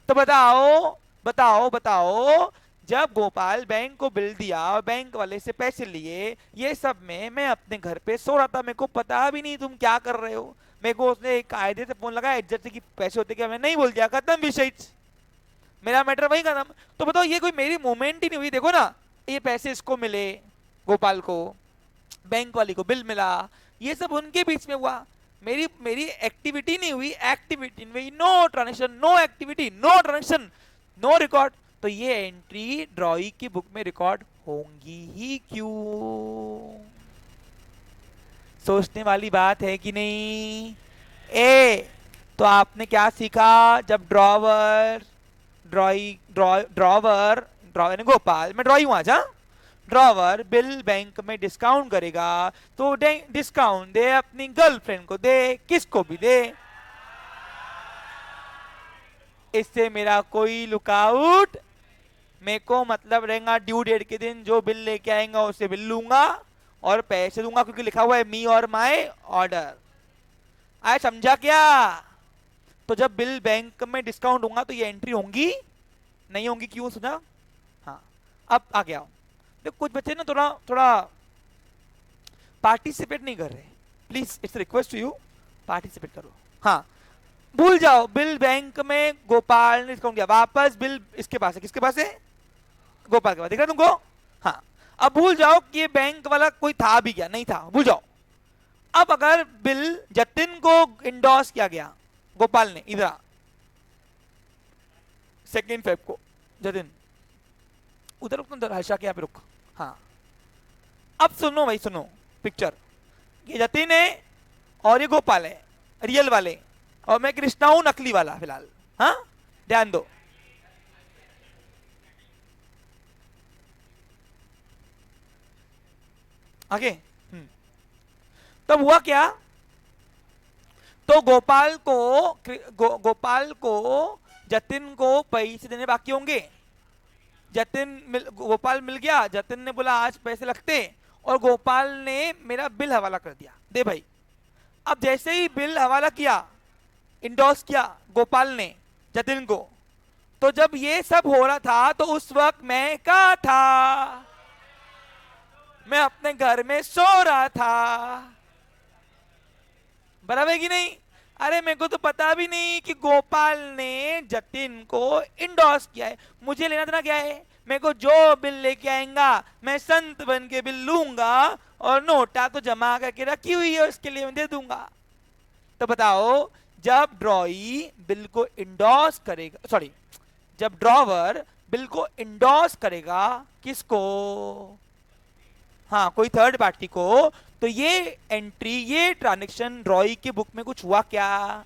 तो बताओ बताओ बताओ, जब गोपाल बैंक को बिल दिया और बैंक वाले से पैसे लिए, ये सब में मैं अपने घर पे सो रहा था, मेरे को पता भी नहीं तुम क्या कर रहे हो। मेरे को उसने एक कायदे से फोन लगाया, इज्जत से कि पैसे होते क्या, मैं नहीं बोल दिया, खत्म विषय, मेरा मैटर वही खत्म। तो बताओ, ये कोई मेरी मूवमेंट ही नहीं हुई। देखो ना, ये पैसे इसको मिले, गोपाल को, बैंक वाली को बिल मिला, ये सब उनके बीच में हुआ, मेरी मेरी एक्टिविटी नहीं हुई। एक्टिविटी नहीं हुई, no transaction, no activity, no transaction, no record. तो ये एंट्री ड्रॉई की बुक में रिकॉर्ड होंगी ही क्यों? सोचने वाली बात है कि नहीं। ए तो आपने क्या सीखा, जब ड्रॉवर ड्रॉवर गोपाल, मैं ड्रॉई हूं आज, ड्रॉवर बिल बैंक में डिस्काउंट करेगा तो डिस्काउंट दे अपनी गर्लफ्रेंड को, दे किसको भी दे, इससे मेरा कोई लुकआउट। मेरे को मतलब रहेगा ड्यू डेट के दिन जो बिल लेके आएगा उसे बिल लूंगा और पैसे दूंगा, क्योंकि लिखा हुआ है मी और माय ऑर्डर। आए समझा क्या? तो जब बिल बैंक में डिस्काउंट होगा तो ये एंट्री होंगी नहीं होंगी, क्यों सुना? हाँ, अब आ गया। देखो कुछ बच्चे ना थोड़ा थोड़ा पार्टिसिपेट नहीं कर रहे, please it's request to you, participate करो। हाँ, भूल जाओ, बिल बैंक में गोपाल ने डिस्काउंट किया, वापस बिल इसके पास है, किसके पास है, गोपाल के पास, दिख रहा तुमको? हाँ, अब भूल जाओ कि ये बैंक वाला कोई था भी क्या, नहीं था, भूल जाओ। अब अगर बिल जतिन को इंडोर्स किया गया, गोपाल ने, इधर 2 फेब को, जतिन उधर रुक, उधर हर्षा के यहाँ पे रुक। हाँ, अब सुनो भाई, सुनो पिक्चर, ये जतिन है और ये गोपाल है, रियल वाले, और मैं कृष्णा हूं नकली वाला फिलहाल। हाँ, ध्यान दो। आगे तब हुआ क्या, तो गोपाल को जतिन को पैसे देने बाकी होंगे। गोपाल मिल गया, जतिन ने बोला आज पैसे लगते, और गोपाल ने मेरा बिल हवाला कर दिया, दे भाई। अब जैसे ही बिल हवाला किया, इंडोर्स किया गोपाल ने जतिन को, तो जब ये सब हो रहा था तो उस वक्त मैं कहाँ था? मैं अपने घर में सो रहा था। बराबर है कि नहीं? अरे मेरे को तो पता भी नहीं कि गोपाल ने जतिन को इंडोर्स किया है। मुझे लेना देना क्या है? मेरे को जो बिल लेके आएगा मैं संत बन के बिल लूंगा, और नोटा तो जमा करके रखी हुई है उसके लिए मैं दे दूंगा। तो बताओ, जब ड्रॉई बिल को इंडोर्स करेगा, सॉरी, जब ड्रॉवर बिल को इंडोर्स करेगा, किसको? हाँ, कोई थर्ड पार्टी को, तो ये एंट्री, ये ट्रांजेक्शन ड्रॉई की बुक में कुछ हुआ क्या?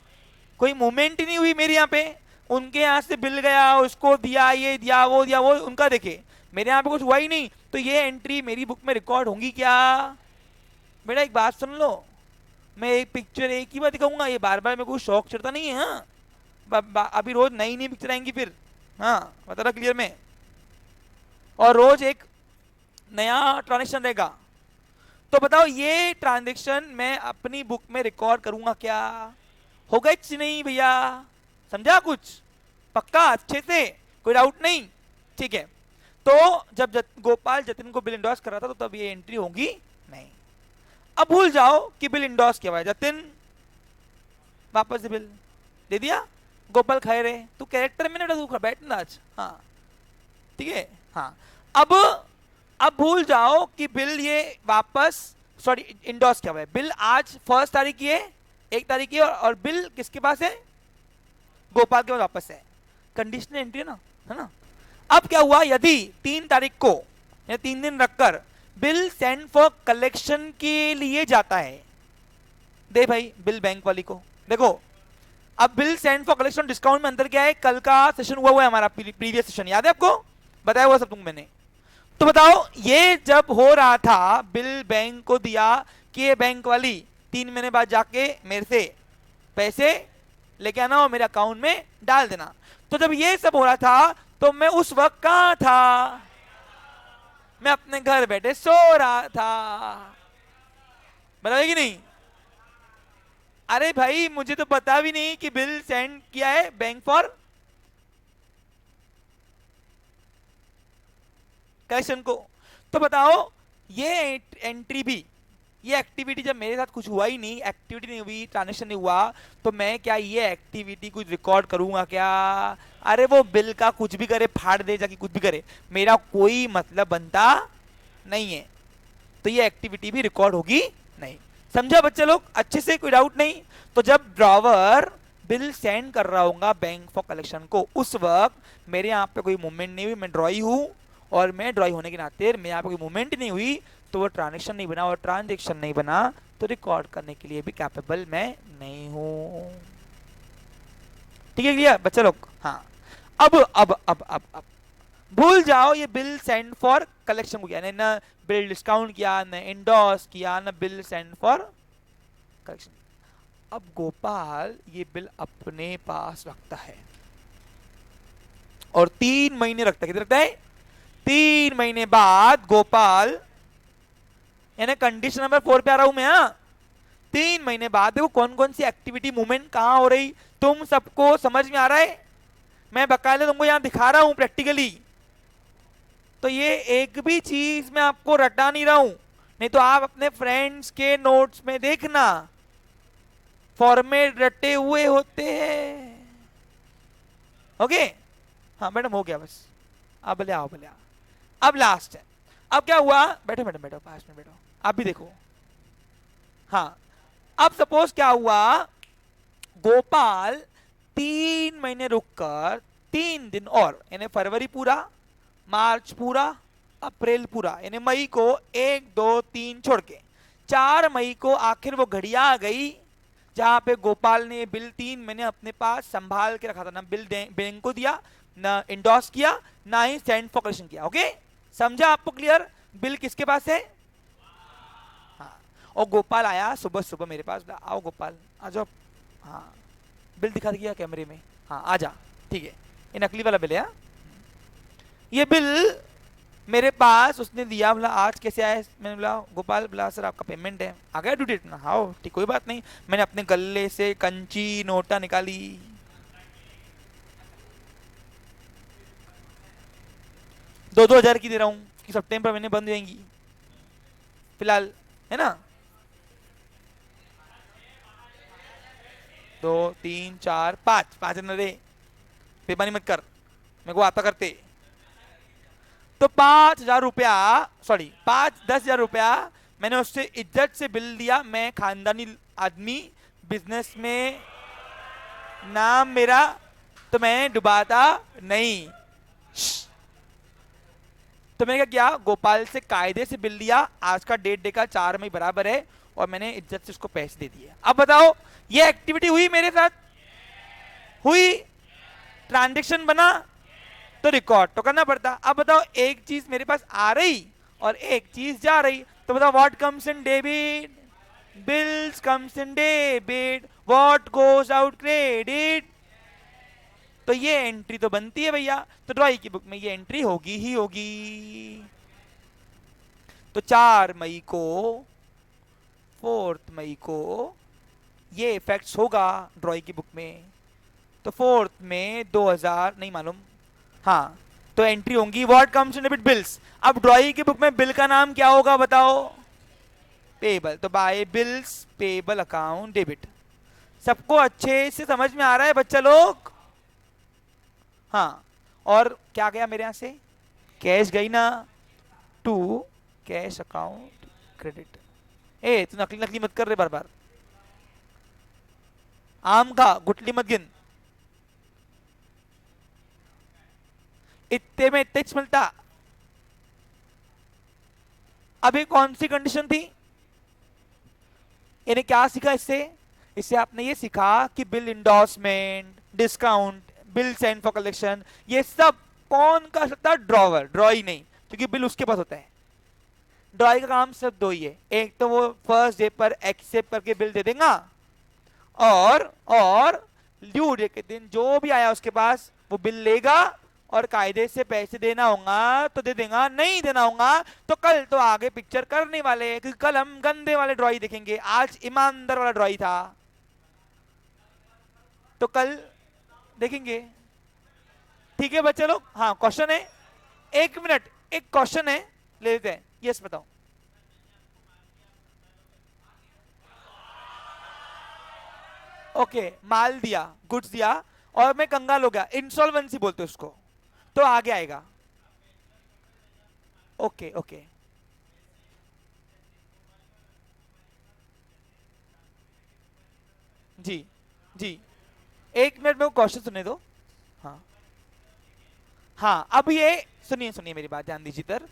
कोई मूवमेंट ही नहीं हुई मेरे यहाँ पे। उनके यहाँ से बिल गया, उसको दिया, ये दिया, वो दिया, वो उनका देखे, मेरे यहाँ पे कुछ हुआ ही नहीं, तो ये एंट्री मेरी बुक में रिकॉर्ड होंगी क्या? बेटा एक बात सुन लो, मैं एक पिक्चर एक ही बार दिखाऊंगा, ये बार बार मेरे को शौक चढ़ता नहीं है। हाँ, अभी रोज नई नई पिक्चर आएंगी फिर। हाँ, बता रहा क्लियर में। और रोज एक नया ट्रांजेक्शन रहेगा। तो बताओ, ये ट्रांजेक्शन मैं अपनी बुक में रिकॉर्ड करूंगा क्या? होगा कि नहीं भैया? समझा कुछ? पक्का? अच्छे से? कोई डाउट नहीं? ठीक है। तो जब गोपाल जतिन को बिल इंडोर्स कर रहा था, तो तब ये एंट्री होगी नहीं। अब भूल जाओ कि बिल इंडोर्स किया हुआ है, जतिन वापस से बिल दे दिया, गोपाल खाए रहे। तू कैरेक्टर में ना तू बैठना आज। हाँ ठीक है। हाँ, अब भूल जाओ कि बिल ये वापस, सॉरी, इंडोर्स किया हुआ है। बिल आज 1 तारीख की है, 1 तारीख की है, और बिल किसके पास है? गोपाल के पास वापस है। कंडीशनल एंट्री है ना? अब क्या हुआ, यदि 3 तारीख को या 3 दिन रखकर बिल सेंड फॉर कलेक्शन के लिए जाता है, दे भाई बिल बैंक वाली को। देखो, अब bill send for collection discount में अंतर क्या है? कल का सेशन हुआ है हमारा, प्रीवियस सेशन याद है आपको? बताया हुआ सब तुम मैंने। तो बताओ, ये जब हो रहा था, बिल बैंक को दिया कि ये बैंक वाली 3 महीने बाद जाके मेरे से पैसे लेके आना और मेरे अकाउंट में डाल देना। तो जब ये सब हो रहा था, तो मैं उस वक्त कहां था? मैं अपने घर बैठे सो रहा था। बताइए कि नहीं? अरे भाई, मुझे तो पता भी नहीं कि बिल सेंड किया है बैंक फॉर कलेक्शन को। तो बताओ, ये एंट्री भी, ये एक्टिविटी जब मेरे साथ कुछ हुआ ही नहीं, एक्टिविटी नहीं हुई, ट्रांजेक्शन नहीं हुआ, तो मैं क्या ये एक्टिविटी कुछ रिकॉर्ड करूंगा क्या? अरे वो बिल का कुछ भी करे, फाड़ दे जाके, कुछ भी करे, मेरा कोई मतलब बनता नहीं है। तो ये एक्टिविटी भी रिकॉर्ड होगी नहीं। समझा बच्चे लोग अच्छे से? कोई डाउट नहीं? तो जब ड्रॉवर बिल सेंड कर रहा होगा बैंक फॉर कलेक्शन को, उस वक्त मेरे यहाँ पे कोई मूवमेंट नहीं हुई, मैं ड्रॉई हूं, और मैं ड्रॉई होने के नाते मेरे यहाँ पे कोई मूवमेंट नहीं हुई, तो वो ट्रांजेक्शन नहीं बना, और ट्रांजेक्शन नहीं बना तो रिकॉर्ड करने के लिए भी कैपेबल मैं नहीं हूं। ठीक है क्लियर बच्चे लोग? हाँ, अब भूल जाओ ये बिल सेंड फॉर कलेक्शन को किया, ना बिल डिस्काउंट किया, ना इंडोर्स किया, ना बिल सेंड फॉर कलेक्शन। अब गोपाल ये बिल अपने पास रखता है, और 3 महीने रखता है। कितने रखता है? 3 महीने बाद गोपाल, यानी कंडीशन नंबर 4 पे आ रहा हूं मैं। हाँ, 3 महीने बाद देखो कौन कौन सी एक्टिविटी मूवमेंट कहां हो रही, तुम सबको समझ में आ रहा है? मैं बकायदे तुमको यहां दिखा रहा हूं प्रैक्टिकली। तो ये एक भी चीज मैं आपको रटा नहीं रहा हूं, नहीं तो आप अपने फ्रेंड्स के नोट्स में देखना, फॉर्मेट रटे हुए होते हैं। ओके? हाँ मैडम, हो गया बस। अब भले आओ, भले आओ। अब लास्ट है। अब क्या हुआ? बैठो मैडम, बैठो, पास में बैठो, आप भी देखो। हाँ, अब सपोज क्या हुआ, गोपाल 3 महीने रुककर 3 दिन और, यानी फरवरी पूरा, मार्च पूरा, अप्रैल पूरा, यानी मई को 1 2 3 छोड़ के 4 मई को आखिर वो घड़ियां आ गई जहां पे गोपाल ने बिल 3 महीने अपने पास संभाल के रखा था, ना बिल बैंक को दिया, ना इंडोर्स किया, ना ही सेंड फॉर कलेक्शन किया। ओके, समझा आपको क्लियर? बिल किसके पास है? हाँ, और गोपाल आया सुबह सुबह मेरे पास, आओ गोपाल आ जाओ। हाँ, बिल दिखा दिया कैमरे में। हाँ आ जा, ठीक है, ये नकली वाला बिल है। ये बिल मेरे पास उसने दिया, बोला आज कैसे आए, मैंने बोला गोपाल, बोला सर आपका पेमेंट है, आ गया ड्यू डेट ना, हाँ ठीक कोई बात नहीं। मैंने अपने गले से कंची नोटा निकाली, 2-2 हज़ार की दे रहा हूँ कि सितंबर महीने बंद हो जाएंगी फिलहाल, है ना। 2 3 4 5 5 दे, बेमानी मत कर, मेरे को आता करते। तो 5,000 रुपया, सॉरी 5-10 हज़ार रुपया मैंने उससे इज्जत से बिल दिया। मैं खानदानी आदमी, बिजनेस में नाम मेरा, तो मैं डुबाता नहीं। तो मैंने क्या किया, गोपाल से कायदे से बिल लिया, आज का डेट देखा 4 मई बराबर है, और मैंने इज्जत से उसको पैसे दे दिए। अब बताओ ये एक्टिविटी हुई मेरे साथ, हुई, ट्रांजेक्शन बना, तो रिकॉर्ड तो करना पड़ता। अब बताओ एक चीज मेरे पास आ रही और एक चीज जा रही, तो बताओ what comes in debit, bills comes in debit, what goes out credit. तो ये एंट्री तो बनती है भैया, तो ड्राइंग की बुक में ये एंट्री होगी ही होगी। तो 4 मई को, 4 मई को ये इफेक्ट्स होगा ड्राइंग की बुक में। तो 4 में 2000 नहीं मालूम, हाँ, तो एंट्री होंगी what comes in debit bills. अब ड्राइंग की बुक में बिल का नाम क्या होगा बताओ, पेबल। तो by bills payable account debit. सबको अच्छे से समझ में आ रहा है बच्चा लोग? हाँ, और क्या गया मेरे यहां से, कैश गई ना, टू कैश अकाउंट क्रेडिट। ए तू नकली नकली मत कर रहे बार बार, आम का गुटली मत गिन, इतने में इतने मिलता। अभी कौन सी कंडीशन थी, इन्हें क्या सीखा इससे, इससे आपने ये सीखा कि bill endorsement, discount, bill send for collection, ये सब कौन कर सकता है, ड्रॉवर, ड्रॉई नहीं, क्योंकि बिल उसके पास होता है। ड्रॉई का काम सिर्फ दो ही है, एक तो वो फर्स्ट डे पर एक्सेप्ट करके बिल दे देगा, और ड्यू डे के दिन जो भी आया उसके पास वो बिल लेगा, और कायदे से पैसे देना होगा तो दे देगा, नहीं देना होगा तो कल तो आगे पिक्चर करने वाले, क्योंकि कल हम गंदे वाले ड्रॉई देखेंगे, आज ईमानदार वाला ड्रॉई था तो कल देखेंगे। ठीक है बच्चे लोग, हाँ क्वेश्चन है, 1 मिनट, एक क्वेश्चन है, ले लेते हैं। यस बताओ। ओके, माल दिया, गुड्स दिया, और मैं कंगाल हो गया, इंसॉल्वेंसी बोलते उसको, तो आगे आएगा। ओके ओके, जी जी, 1 मिनट में वो क्वेश्चन सुनने दो। हाँ हाँ, अब ये सुनिए सुनिए मेरी बात ध्यान दीजिए इधर।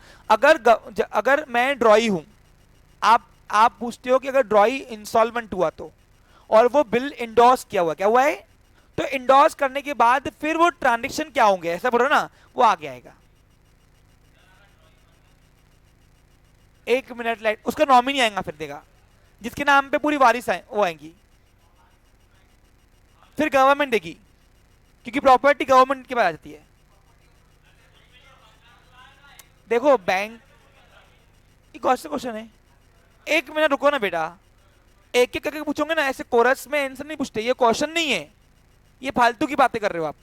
अगर मैं ड्रॉई हूं, आप पूछते हो कि अगर ड्रॉई इंस्टॉलमेंट हुआ तो, और वो बिल इंडोर्स किया हुआ, क्या हुआ है, तो इंडोर्स करने के बाद फिर वो ट्रांजेक्शन क्या होंगे ऐसा बोलो ना, वो आगे आएगा। 1 मिनट लाइट, उसका नॉमिनी आएगा, फिर देगा जिसके नाम पे पूरी वारिस आए वो आएंगी, फिर गवर्नमेंट देगी, क्योंकि प्रॉपर्टी गवर्नमेंट के पास आ जाती है। देखो बैंक, ये कौन सा क्वेश्चन है, 1 मिनट रुको ना बेटा, एक एक करके पूछोगे ना, ऐसे कोरस में आंसर नहीं पूछते, ये क्वेश्चन नहीं है, ये फालतू की बातें कर रहे हो आप,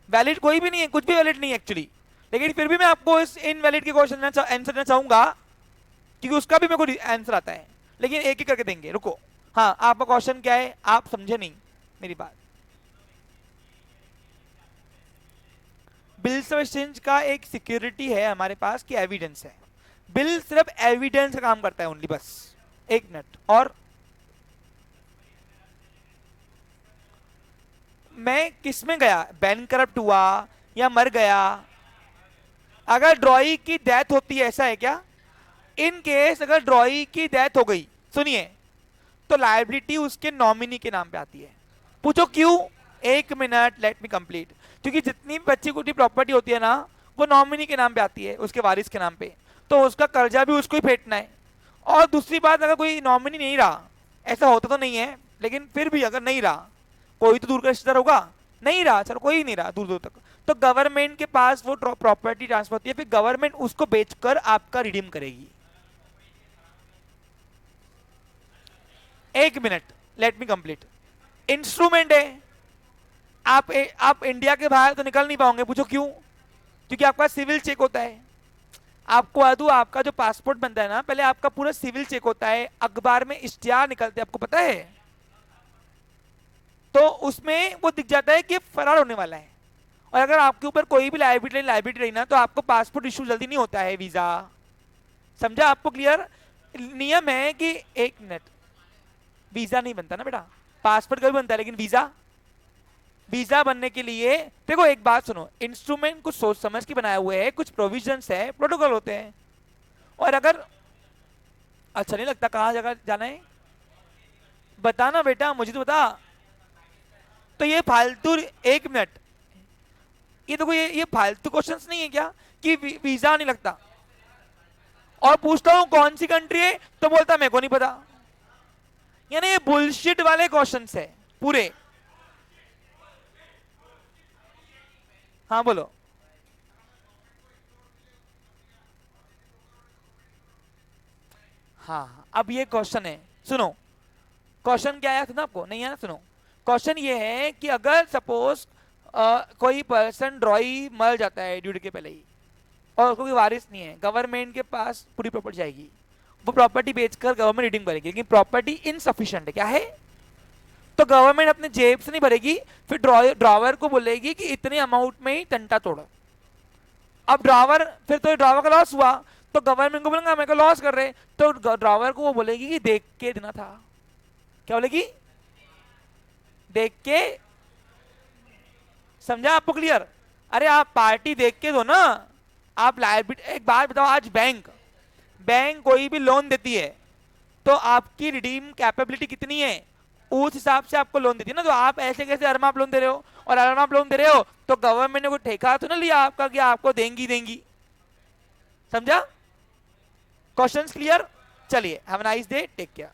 वैलिड कोई भी नहीं है, कुछ भी वैलिड नहीं है एक्चुअली, लेकिन फिर भी मैं आपको इस इनवैलिड के क्वेश्चन आंसर देना चाहूंगा, क्योंकि उसका भी मेरे को आंसर आता है, लेकिन एक एक करके देंगे, रुको। हाँ, आपका क्वेश्चन क्या है, आप समझे नहीं मेरी बात। बिल्स ऑफ एक्सचेंज का एक सिक्योरिटी है हमारे पास कि एविडेंस है, बिल सिर्फ एविडेंस का काम करता है ओनली, बस। 1 मिनट, और मैं किस में गया, बैंक करप्ट हुआ या मर गया, अगर ड्रॉई की डेथ होती है, ऐसा है क्या, इन केस अगर ड्रॉई की डेथ हो गई, सुनिए, तो लायबिलिटी उसके नॉमिनी के नाम पे आती है। पूछो क्यों, 1 मिनट लेट मी कंप्लीट, क्योंकि जितनी बच्ची कुटी प्रॉपर्टी होती है ना, वो नॉमिनी के नाम पे आती है, उसके वारिस के नाम पे, तो उसका कर्जा भी उसको ही फेंटना है। और दूसरी बात, अगर कोई नॉमिनी नहीं रहा, ऐसा होता तो नहीं है, लेकिन फिर भी अगर नहीं रहा, कोई तो दूर का रिश्तेदार होगा, नहीं रहा, चलो कोई नहीं रहा दूर दूर तक, तो गवर्नमेंट के पास वो प्रॉपर्टी ट्रांसफर होती है, फिर गवर्नमेंट उसको बेचकर आपका रिडीम करेगी। एक minute, let me complete. Instrument है, आप इंडिया के बाहर तो निकल नहीं पाओगे। पूछो क्यों? क्योंकि आपका सिविल चेक होता है। आपको बता दूं, आपका जो पासपोर्ट बनता है ना, पहले आपका पूरा सिविल चेक होता है, अखबार में इश्तिहार निकलते हैं, आपको पता है? तो उसमें वो दिख जाता है कि फरार होने वाला है, और अगर आपके ऊपर कोई भी लाइबिलिटी रही ना, तो आपको पासपोर्ट इशू जल्दी नहीं होता है, वीजा। समझा आपको? क्लियर नियम है कि एक मिनट, वीजा नहीं बनता ना बेटा, पासपोर्ट कभी बनता है, लेकिन वीजा बनने के लिए देखो एक बात सुनो, इंस्ट्रूमेंट कुछ सोच समझ के बनाए हुए हैं, कुछ प्रोविजंस है, प्रोटोकॉल होते हैं। और अगर अच्छा नहीं लगता, कहाँ जगह जाना है बताना बेटा, मुझे तो बता। तो ये फालतू, एक मिनट, ये देखो ये फालतू क्वेश्चंस नहीं है क्या कि वीजा नहीं लगता? और पूछता हूं कौन सी कंट्री है, तो बोलता मेरे को नहीं पता। यानी ये बुलशिट वाले क्वेश्चंस है पूरे। हाँ बोलो। हाँ अब ये क्वेश्चन है, सुनो क्वेश्चन क्या आया था ना, आपको नहीं आया? सुनो क्वेश्चन ये है कि अगर सपोज कोई पर्सन ड्रॉई मर जाता है ड्यूटी के पहले ही, और कोई वारिस नहीं है, गवर्नमेंट के पास पूरी प्रॉपर्टी जाएगी, वो प्रॉपर्टी बेचकर गवर्नमेंट रीडिंग भरेगी, लेकिन प्रॉपर्टी इनसफिशिएंट है। क्या है? तो गवर्नमेंट अपने जेब से नहीं भरेगी, फिर ड्रावर को बोलेगी कि इतने अमाउंट में ही टंटा तोड़ो। अब ड्रावर, फिर तो ड्रावर का लॉस हुआ, तो गवर्नमेंट को बोलेगा मेरे को लॉस कर रहे, तो ड्रावर को वो बोलेगी कि देख के देना था। क्या बोलेगी? देख के। समझा आपको? क्लियर? अरे आप पार्टी देख के दो ना, आप लायबिलिटी। एक बात बताओ, आज बैंक कोई भी लोन देती है तो आपकी रिडीम कैपेबिलिटी कितनी है, उस हिसाब से आपको लोन देती है ना। तो आप ऐसे कैसे अरमाप लोन दे रहे हो, और अरमाप लोन दे रहे हो तो गवर्नमेंट ने कोई ठेका तो ना लिया आपका कि आपको देंगी। समझा? Questions clear? चलिए, have a nice day, take care.